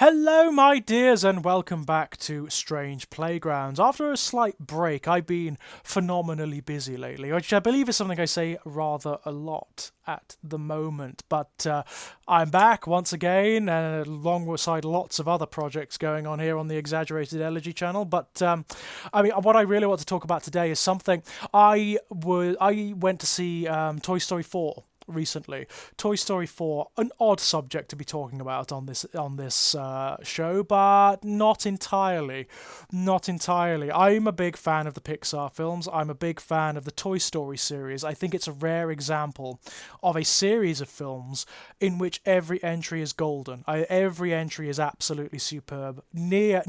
Hello, my dears, and welcome back to Strange Playgrounds. After a slight break, I've been phenomenally busy lately, which I believe is something I say rather a lot at the moment. But I'm back once again, alongside lots of other projects going on here on the Exaggerated Elegy channel. But what I really want to talk about today is something I went to see Toy Story 4 recently. Toy Story 4, an odd subject to be talking about on this show, but not entirely. Not entirely. I'm a big fan of the Pixar films. I'm a big fan of the Toy Story series. I think it's a rare example of a series of films in which every entry is golden. Every entry is absolutely superb, near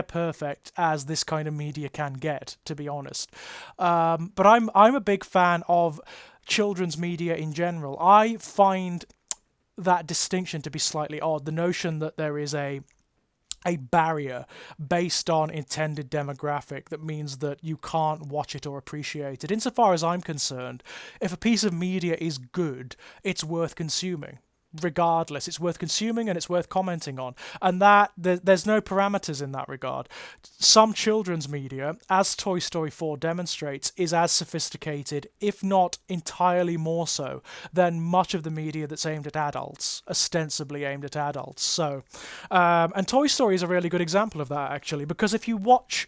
perfect as this kind of media can get, to be honest. But I'm a big fan of children's media in general. I find that distinction to be slightly odd. The notion that there is a barrier based on intended demographic that means that you can't watch it or appreciate it. Insofar as I'm concerned, if a piece of media is good, it's worth consuming. Regardless, it's worth consuming and it's worth commenting on, and there's no parameters in that regard. Some children's media, as Toy Story 4 demonstrates, is as sophisticated, if not entirely more so, than much of the media that's aimed at adults, ostensibly aimed at adults. And Toy Story is a really good example of that, actually, because if you watch,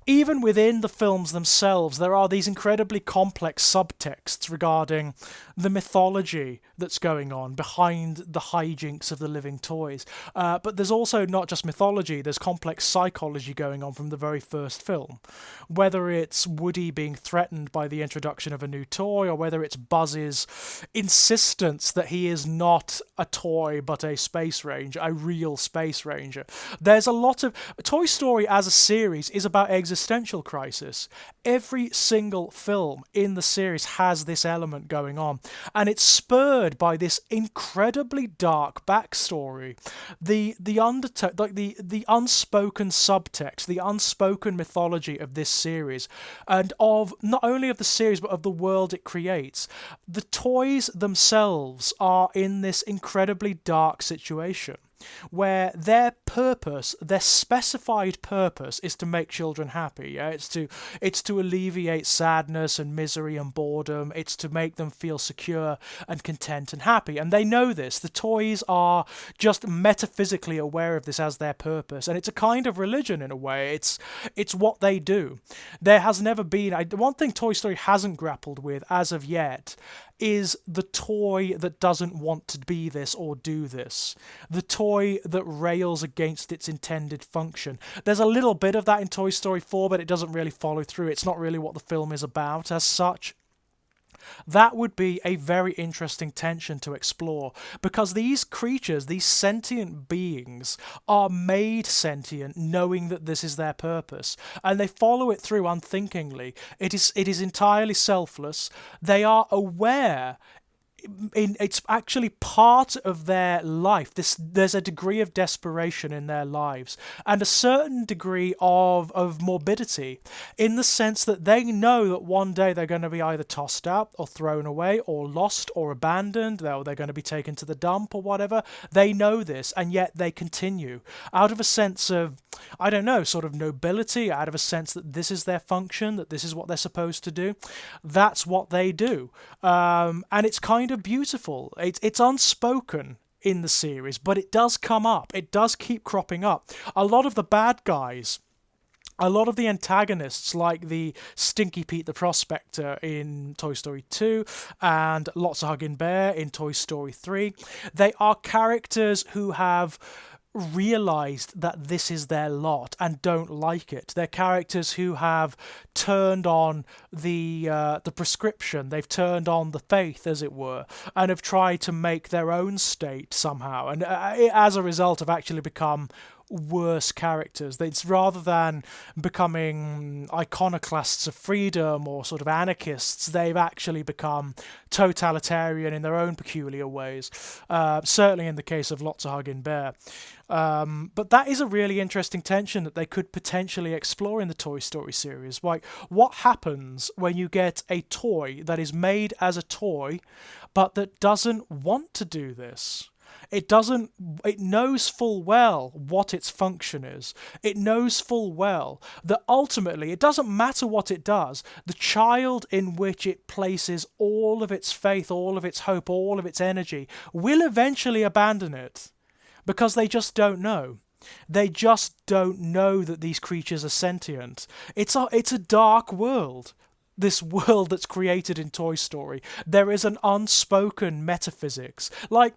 even within the films themselves, there are these incredibly complex subtexts regarding the mythology that's going on behind the hijinks of the living toys. But there's also not just mythology, there's complex psychology going on from the very first film. Whether it's Woody being threatened by the introduction of a new toy, or whether it's Buzz's insistence that he is not a toy but a space ranger, a real space ranger. There's a lot of... Toy Story as a series is about existential crisis. Every single film in the series has this element going on, and it's spurred by this incredibly dark backstory. The undertone, like the unspoken subtext, the unspoken mythology of this series, and of not only of the series but of the world it creates. The toys themselves are in this incredibly dark situation where their purpose, their specified purpose, is to make children happy. Yeah, it's to alleviate sadness and misery and boredom. It's to make them feel secure and content and happy. And they know this. The toys are just metaphysically aware of this as their purpose, and it's a kind of religion in a way. It's what they do. There has never been one thing Toy Story hasn't grappled with as of yet is the toy that doesn't want to be this or do this. The toy that rails against its intended function. There's a little bit of that in Toy Story 4, but it doesn't really follow through. It's not really what the film is about as such. That would be a very interesting tension to explore, because these creatures, these sentient beings, are made sentient knowing that this is their purpose, and they follow it through unthinkingly. It is entirely selfless. They are aware. It's actually part of their life. There's a degree of desperation in their lives, and a certain degree of morbidity, in the sense that they know that one day they're going to be either tossed out or thrown away or lost or abandoned, or they're going to be taken to the dump or whatever. They know this, and yet they continue out of a sense of, I don't know, sort of nobility, out of a sense that this is their function, that this is what they're supposed to do. That's what they do. And it's kind of beautiful. It's unspoken in the series, but it does come up. It does keep cropping up. A lot of the bad guys, a lot of the antagonists, like the Stinky Pete the Prospector in Toy Story 2 and Lotsa Huggin' Bear in Toy Story 3, they are characters who have realized that this is their lot and don't like it. They're characters who have turned on the prescription. They've turned on the faith, as it were, and have tried to make their own state somehow. And as a result, have actually become worse characters. It's rather than becoming iconoclasts of freedom or sort of anarchists, they've actually become totalitarian in their own peculiar ways. Certainly in the case of Lotsa Huggin' Bear. But that is a really interesting tension that they could potentially explore in the Toy Story series. Like, what happens when you get a toy that is made as a toy, but that doesn't want to do this? it knows full well what its function is. It knows full well that ultimately it doesn't matter what it does. The child in which it places all of its faith, all of its hope, all of its energy will eventually abandon it because they just don't know. They just don't know that these creatures are sentient. It's a dark world. This world that's created in Toy Story. There is an unspoken metaphysics. Like,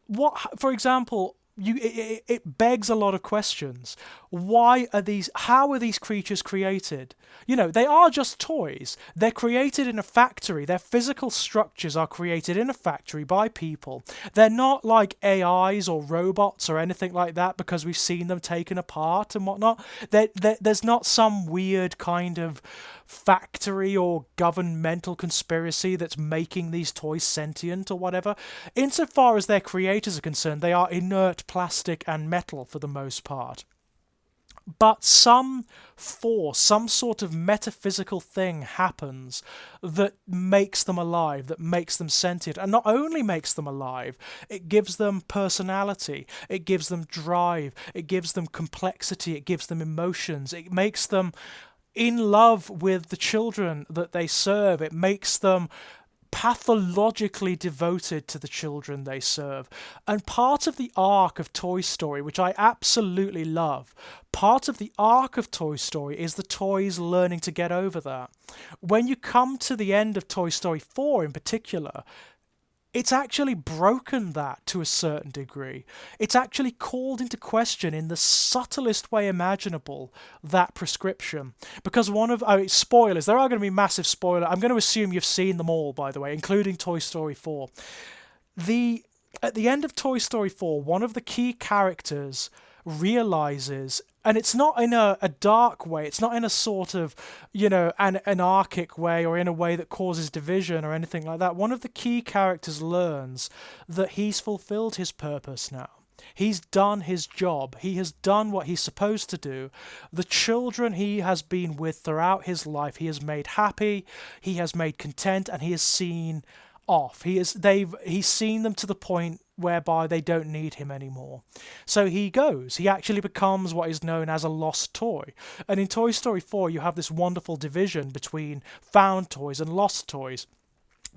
what, for example, it begs a lot of questions. How are these creatures created? They are just toys. They're created in a factory. Their physical structures are created in a factory by people. They're not like AIs or robots or anything like that because we've seen them taken apart and whatnot. There's not some weird kind of factory or governmental conspiracy that's making these toys sentient or whatever. Insofar as their creators are concerned, they are inert plastic and metal for the most part. But some force, some sort of metaphysical thing happens that makes them alive, that makes them sentient. And not only makes them alive, it gives them personality, it gives them drive, it gives them complexity, it gives them emotions, it makes them in love with the children that they serve. It makes them pathologically devoted to the children they serve. And part of the arc of Toy Story, which I absolutely love, part of the arc of Toy Story is the toys learning to get over that. When you come to the end of Toy Story 4 in particular, it's actually broken that to a certain degree. It's actually called into question in the subtlest way imaginable, that prescription. Because spoilers, there are going to be massive spoilers. I'm going to assume you've seen them all, by the way, including Toy Story 4. At the end of Toy Story 4, one of the key characters realizes, and it's not in a dark way, it's not in a sort of, an anarchic way or in a way that causes division or anything like that. One of the key characters learns that he's fulfilled his purpose now. He's done his job. He has done what he's supposed to do. The children he has been with throughout his life, he has made happy, he has made content, and he has seen off. He's seen them to the point whereby they don't need him anymore. So he goes. He actually becomes what is known as a lost toy. And in Toy Story 4, you have this wonderful division between found toys and lost toys.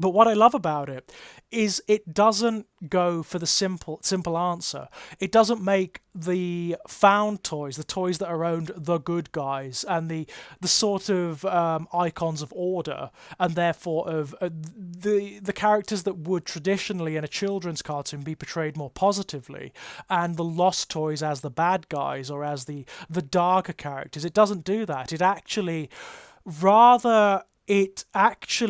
But what I love about it is it doesn't go for the simple answer. It doesn't make the found toys, the toys that are owned the good guys and the sort of icons of order, and therefore of the characters that would traditionally in a children's cartoon be portrayed more positively, and the lost toys as the bad guys or as the darker characters. It doesn't do that. It actually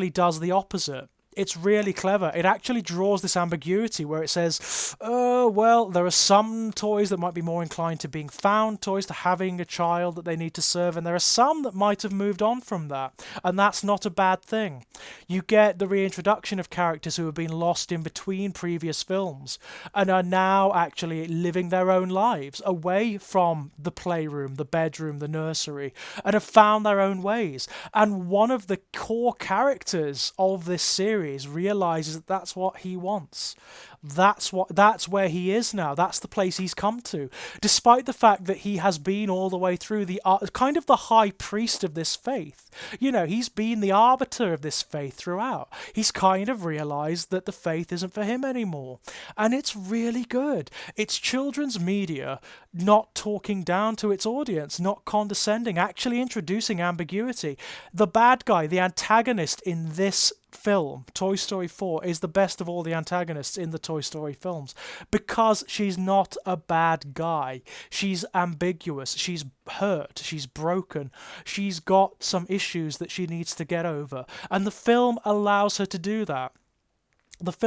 does the opposite. It's really clever. It actually draws this ambiguity where it says, there are some toys that might be more inclined to being found toys, to having a child that they need to serve, and there are some that might have moved on from that, and that's not a bad thing. You get the reintroduction of characters who have been lost in between previous films and are now actually living their own lives away from the playroom, the bedroom, the nursery, and have found their own ways. And one of the core characters of this series realizes that that's what he wants. That's where he is now. That's the place he's come to, despite the fact that he has been all the way through the kind of the high priest of this faith. He's been the arbiter of this faith throughout. He's kind of realized that the faith isn't for him anymore, and it's really good. It's children's media not talking down to its audience, not condescending, actually introducing ambiguity. The bad guy, the antagonist in this film, Toy Story 4, is the best of all the antagonists in the Toy Story films because she's not a bad guy. She's ambiguous, she's hurt, she's broken, she's got some issues that she needs to get over, and the film allows her to do that. If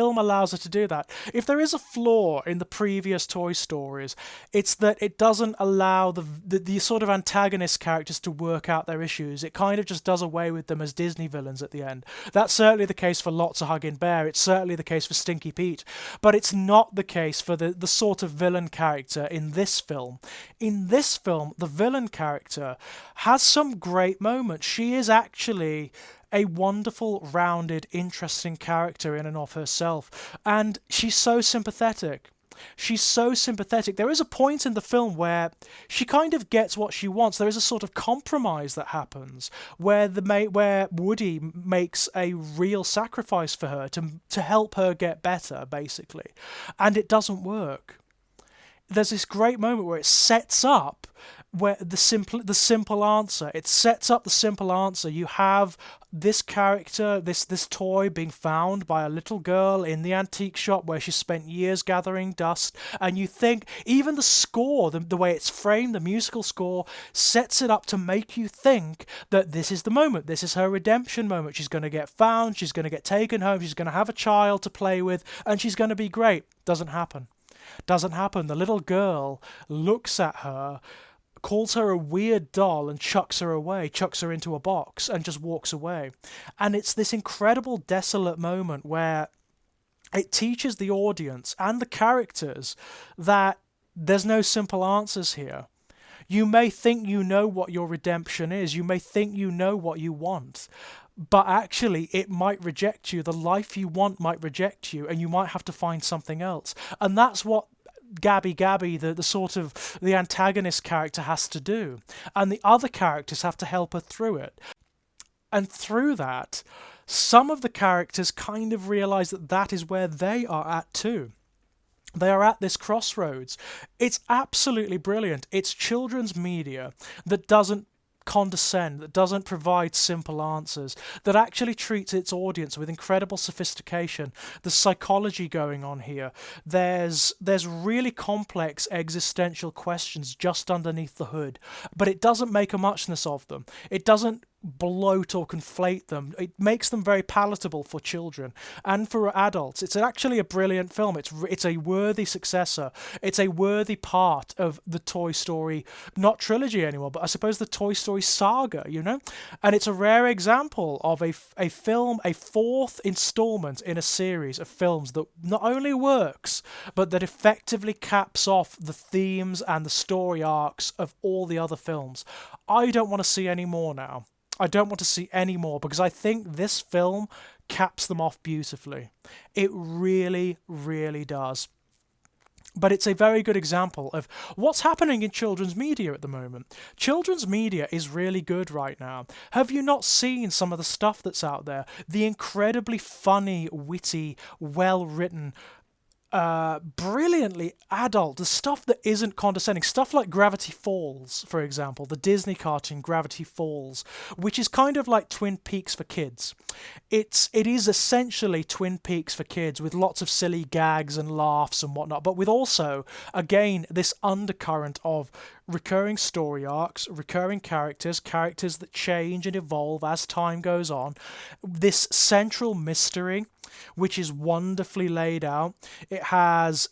there is a flaw in the previous Toy Stories, it's that it doesn't allow the sort of antagonist characters to work out their issues. It kind of just does away with them as Disney villains at the end. That's certainly the case for Lotso Hugging Bear. It's certainly the case for Stinky Pete. But it's not the case for the sort of villain character in this film. In this film, the villain character has some great moments. She is actually a wonderful, rounded, interesting character in and of herself. And she's so sympathetic. She's so sympathetic. There is a point in the film where she kind of gets what she wants. There is a sort of compromise that happens where where Woody makes a real sacrifice for her to help her get better, basically, and it doesn't work. There's this great moment where it sets up where the simple answer. It sets up the simple answer. You have this character, this toy being found by a little girl in the antique shop where she spent years gathering dust, and you think even the score, the way it's framed, the musical score sets it up to make you think that this is the moment. This is her redemption moment. She's going to get found. She's going to get taken home. She's going to have a child to play with, and she's going to be great. Doesn't happen. Doesn't happen. The little girl looks at her, calls her a weird doll, and chucks her away, chucks her into a box, and just walks away. And it's this incredible, desolate moment where it teaches the audience and the characters that there's no simple answers here. You may think you know what your redemption is. You may think you know what you want. But actually, it might reject you. The life you want might reject you, and you might have to find something else. And that's what Gabby, the sort of the antagonist character, has to do. And the other characters have to help her through it. And through that, some of the characters kind of realize that that is where they are at too. They are at this crossroads. It's absolutely brilliant. It's children's media that doesn't condescend, that doesn't provide simple answers, that actually treats its audience with incredible sophistication. The psychology going on here. There's really complex existential questions just underneath the hood, but it doesn't make a muchness of them. It doesn't bloat or conflate them. It makes them very palatable for children and for adults. It's actually a brilliant film. It's a worthy successor. It's a worthy part of the Toy Story, not trilogy anymore, but I suppose the Toy Story saga, you know? And it's a rare example of a film, a fourth installment in a series of films that not only works, but that effectively caps off the themes and the story arcs of all the other films. I don't want to see any more now. I don't want to see any more because I think this film caps them off beautifully. It really, really does. But it's a very good example of what's happening in children's media at the moment. Children's media is really good right now. Have you not seen some of the stuff that's out there? The incredibly funny, witty, well-written, brilliantly adult, the stuff that isn't condescending, stuff like Gravity Falls, for example, the Disney cartoon Gravity Falls, which is kind of like Twin Peaks for kids. It is essentially Twin Peaks for kids with lots of silly gags and laughs and whatnot, but with also, again, this undercurrent of recurring story arcs, recurring characters that change and evolve as time goes on, this central mystery which is wonderfully laid out. It has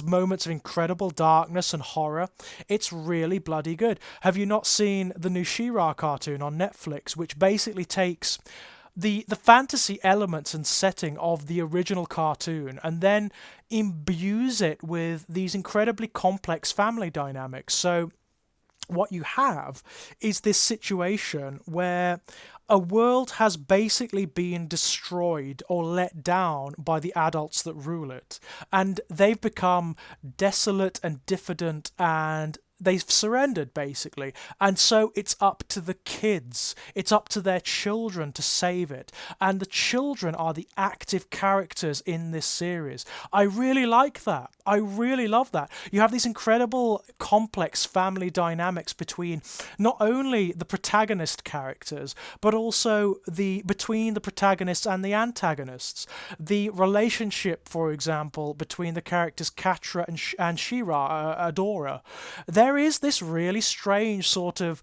moments of incredible darkness and horror. It's really bloody good. Have you not seen the new She-Ra cartoon on Netflix, which basically takes the fantasy elements and setting of the original cartoon and then imbues it with these incredibly complex family dynamics? So what you have is this situation where a world has basically been destroyed or let down by the adults that rule it, and they've become desolate and diffident, and they've surrendered, basically. And so it's up to the kids, it's up to their children to save it. And the children are the active characters in this series. I really like that. I really love that. You have these incredible, complex family dynamics between not only the protagonist characters, but also between the protagonists and the antagonists. The relationship, for example, between the characters Catra and She-Ra, Adora. There is this really strange sort of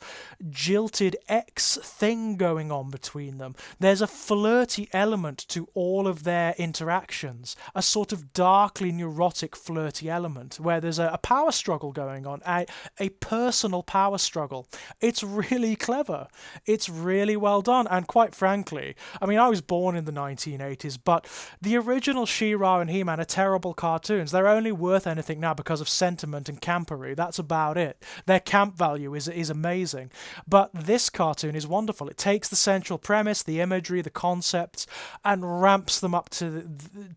jilted ex thing going on between them. There's a flirty element to all of their interactions, a sort of darkly neurotic flirty element where there's a power struggle going on, a personal power struggle. It's really clever. It's really well done. And quite frankly, I mean, I was born in the 1980s, but the original She-Ra and He-Man are terrible cartoons. They're only worth anything now because of sentiment and campery. That's about it. Their camp value is amazing. But this cartoon is wonderful. It takes the central premise, the imagery, the concepts, and ramps them up to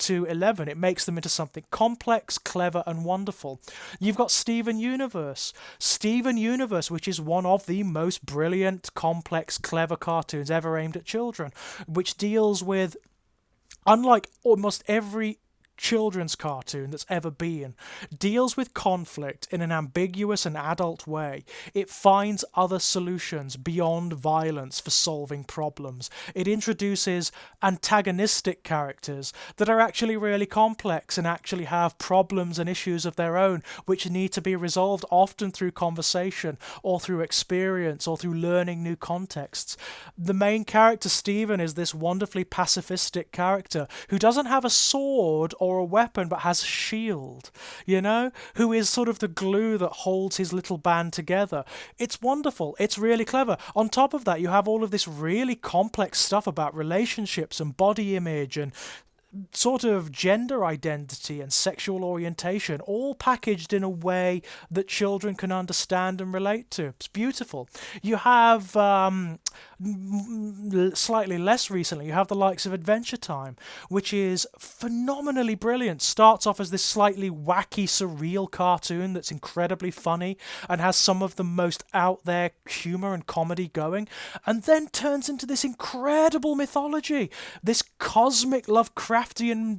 11. It makes them into something complex, clever and wonderful. You've got Steven Universe. Steven Universe, which is one of the most brilliant, complex, clever cartoons ever aimed at children, which deals with, unlike almost every children's cartoon that's ever been, deals with conflict in an ambiguous and adult way. It finds other solutions beyond violence for solving problems. It introduces antagonistic characters that are actually really complex and actually have problems and issues of their own which need to be resolved, often through conversation or through experience or through learning new contexts. The main character, Steven, is this wonderfully pacifistic character who doesn't have a sword or a weapon but has a shield, who is sort of the glue that holds his little band together. It's wonderful. It's really clever. On top of that, you have all of this really complex stuff about relationships and body image and sort of gender identity and sexual orientation, all packaged in a way that children can understand and relate to. It's beautiful. You have, slightly less recently, you have the likes of Adventure Time, which is phenomenally brilliant. Starts off as this slightly wacky, surreal cartoon that's incredibly funny and has some of the most out there humour and comedy going, and then turns into this incredible mythology, this cosmic Lovecraftian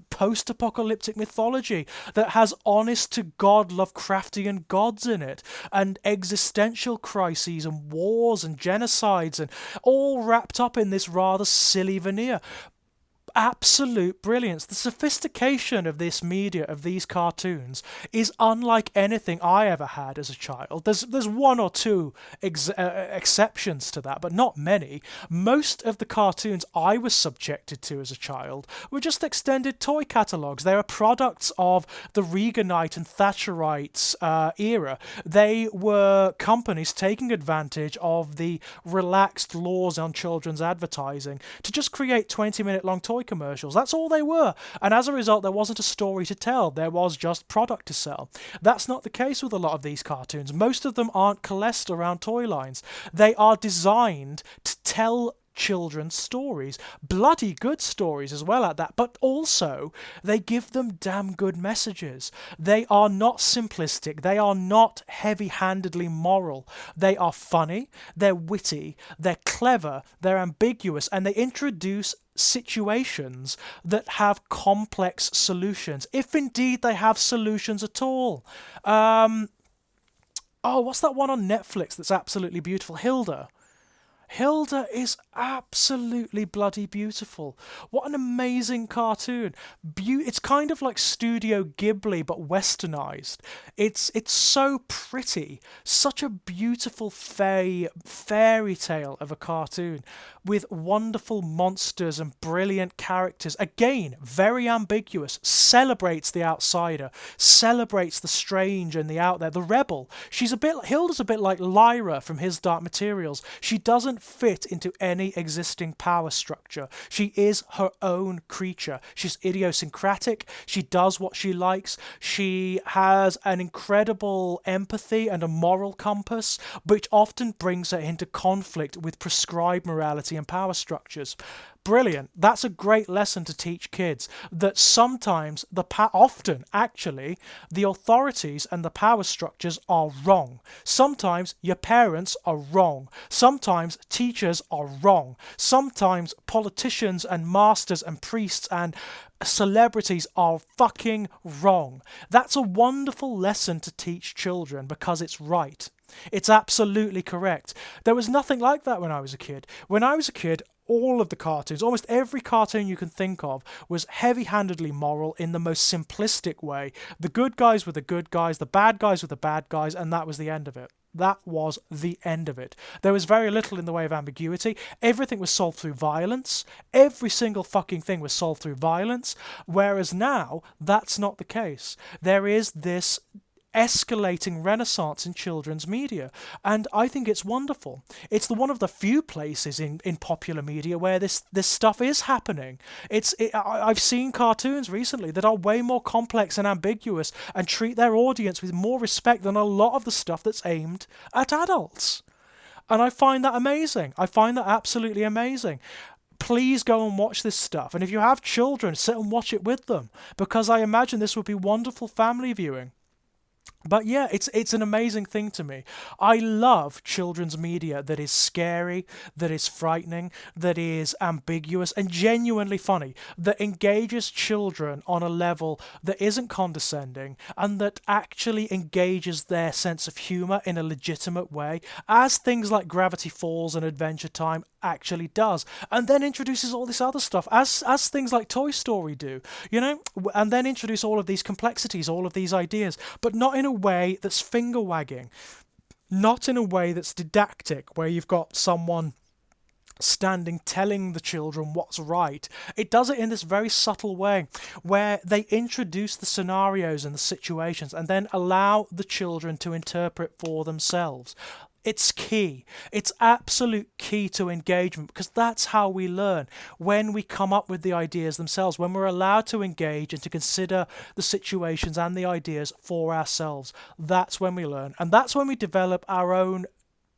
post-apocalyptic mythology that has honest-to-God Lovecraftian gods in it, and existential crises and wars and genocides, and all wrapped up in this rather silly veneer. Absolute brilliance. The sophistication of this media, of these cartoons, is unlike anything I ever had as a child. There's one or two exceptions to that, but not many. Most of the cartoons I was subjected to as a child were just extended toy catalogues. They are products of the Reaganite and Thatcherite era. They were companies taking advantage of the relaxed laws on children's advertising to just create 20-minute long toy commercials. That's all they were. And as a result, there wasn't a story to tell. There was just product to sell. That's not the case with a lot of these cartoons. Most of them aren't coalesced around toy lines. They are designed to tell children's stories, bloody good stories as well at that, but also they give them damn good messages. They are not simplistic, they are not heavy-handedly moral. They are funny, they're witty, they're clever, they're ambiguous, and they introduce situations that have complex solutions, if indeed they have solutions at all. What's that one on Netflix that's absolutely beautiful? Hilda is absolutely bloody beautiful. What an amazing cartoon. It's kind of like Studio Ghibli but westernized. It's so pretty. Such a beautiful fairy tale of a cartoon with wonderful monsters and brilliant characters. Again, very ambiguous. Celebrates the outsider. Celebrates the strange and the out there. The rebel. Hilda's a bit like Lyra from His Dark Materials. She doesn't fit into any existing power structure. She is her own creature. She's idiosyncratic. She does what she likes. She has an incredible empathy and a moral compass, which often brings her into conflict with prescribed morality and power structures. Brilliant. That's a great lesson to teach kids, that sometimes, often actually, the authorities and the power structures are wrong. Sometimes your parents are wrong. Sometimes teachers are wrong. Sometimes politicians and masters and priests and celebrities are fucking wrong. That's a wonderful lesson to teach children because it's right. It's absolutely correct. There was nothing like that when I was a kid. When I was a kid, all of the cartoons, almost every cartoon you can think of, was heavy-handedly moral in the most simplistic way. The good guys were the good guys, the bad guys were the bad guys, and that was the end of it. That was the end of it. There was very little in the way of ambiguity. Everything was solved through violence. Every single fucking thing was solved through violence. Whereas now, that's not the case. There is this escalating renaissance in children's media, and I think it's wonderful. It's one of the few places in popular media where this stuff is happening. I've seen cartoons recently that are way more complex and ambiguous and treat their audience with more respect than a lot of the stuff that's aimed at adults. And I find that amazing. I find that absolutely amazing. Please go and watch this stuff. And if you have children, sit and watch it with them, because I imagine this would be wonderful family viewing. But yeah, it's an amazing thing to me. I love children's media that is scary, that is frightening, that is ambiguous and genuinely funny, that engages children on a level that isn't condescending and that actually engages their sense of humor in a legitimate way, as things like Gravity Falls and Adventure Time actually does, and then introduces all this other stuff as things like Toy Story do, and then introduce all of these complexities, all of these ideas, but not in a way that's finger wagging, not in a way that's didactic, where you've got someone standing telling the children what's right. It does it in this very subtle way where they introduce the scenarios and the situations and then allow the children to interpret for themselves. It's key. It's absolute key to engagement, because that's how we learn, when we come up with the ideas themselves, when we're allowed to engage and to consider the situations and the ideas for ourselves. That's when we learn, and that's when we develop our own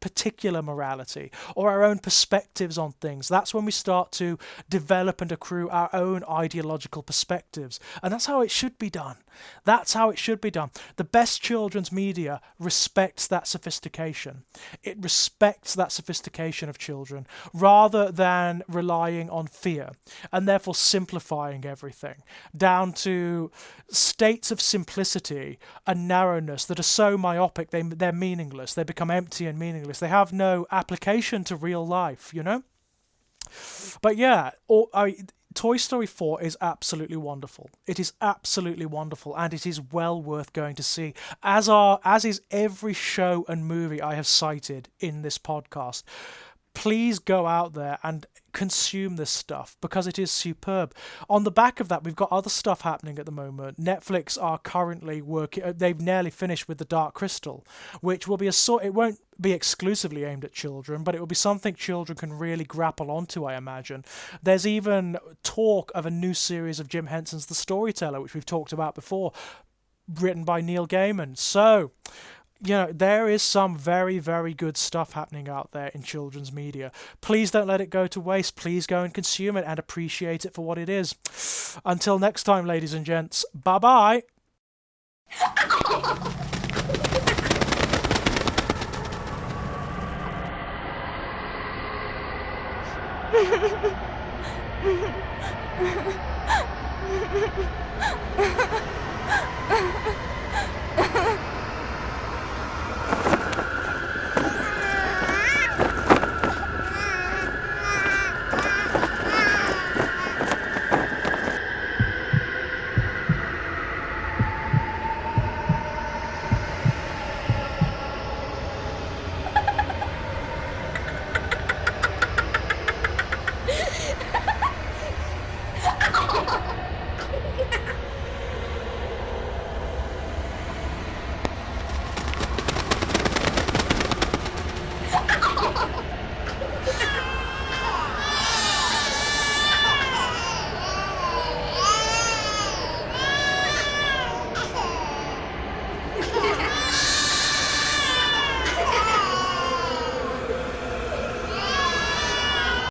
particular morality or our own perspectives on things. That's when we start to develop and accrue our own ideological perspectives, and that's how it should be done. That's how it should be done. The best children's media respects that sophistication. It respects that sophistication of children rather than relying on fear and therefore simplifying everything down to states of simplicity and narrowness that are so myopic they're meaningless. They become empty and meaningless. They have no application to real life, But yeah, Toy Story 4 is absolutely wonderful. It is absolutely wonderful, and it is well worth going to see, as is every show and movie I have cited in this podcast. Please go out there and consume this stuff, because it is superb. On the back of that, we've got other stuff happening at the moment. Netflix are currently working, they've nearly finished with The Dark Crystal, which will be it won't be exclusively aimed at children, but it will be something children can really grapple onto, I imagine. There's even talk of a new series of Jim Henson's The Storyteller, which we've talked about before, written by Neil Gaiman. So there is some very, very good stuff happening out there in children's media. Please don't let it go to waste. Please go and consume it and appreciate it for what it is. Until next time, ladies and gents, bye-bye.